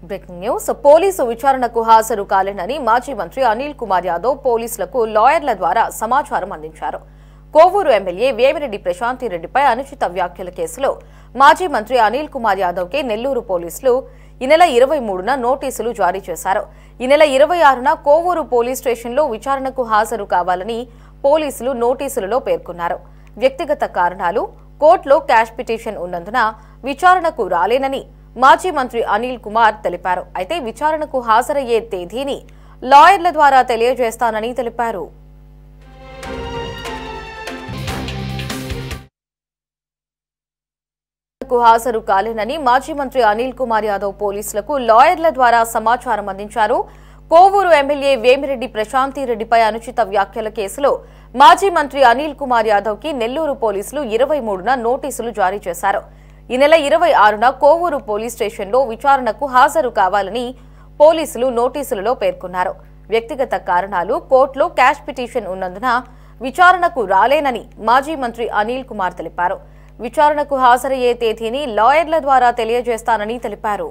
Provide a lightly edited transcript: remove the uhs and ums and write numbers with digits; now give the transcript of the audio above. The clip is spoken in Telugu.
బ్రేకింగ్ న్యూస్ పోలీసు విచారణకు హాజరు కాలేనని మాజీ మంత్రి అనిల్ కుమార్ యాదవ్ పోలీసులకు లాయర్ల ద్వారా సమాచారం అందించారు. కోవూరు ఎమ్మెల్యే వేమిరెడ్డి ప్రశాంతిరెడ్డిపై అనుచిత వ్యాఖ్యల కేసులో మాజీ మంత్రి అనిల్ కుమార్ యాదవ్కి నెల్లూరు పోలీసులు ఈ నెల 23న నోటీసులు జారీ చేశారు. ఈ నెల 26న కోవూరు పోలీస్ స్టేషన్లో విచారణకు హాజరు కావాలని పోలీసులు నోటీసులలో పేర్కొన్నారు. వ్యక్తిగత కారణాలు, కోర్టులో క్యాష్ పిటిషన్ ఉన్నందున విచారణకు రాలేనని మాజీ మంత్రి అనిల్ కుమార్ తెలిపారు. అయితే విచారణకు హాజరయ్యే తేదీని లాయర్ల ద్వారా తెలియజేస్తానని తెలిపారు. హాజరు కాలేనని మాజీ మంత్రి అనిల్ కుమార్ యాదవ్ పోలీసులకు లాయర్ల ద్వారా సమాచారం అందించారు. కోవూరు ఎమ్మెల్యే వేమిరెడ్డి ప్రశాంతిరెడ్డిపై అనుచిత వ్యాఖ్యల కేసులో మాజీ మంత్రి అనిల్ కుమార్ యాదవ్కి నెల్లూరు పోలీసులు 23న నోటీసులు జారీ చేశారు. ఈ నెల 26న కోవూరు పోలీస్ స్టేషన్లో విచారణకు హాజరు కావాలని పోలీసులు నోటీసులలో పేర్కొన్నారు. వ్యక్తిగత కారణాలు, కోర్టులో క్యాష్ పిటిషన్ ఉన్నందున విచారణకు రాలేనని మాజీ మంత్రి అనిల్ కుమార్ తెలిపారు. విచారణకు హాజరయ్యే తేదీని లాయర్ల ద్వారా తెలియజేస్తానని తెలిపారు.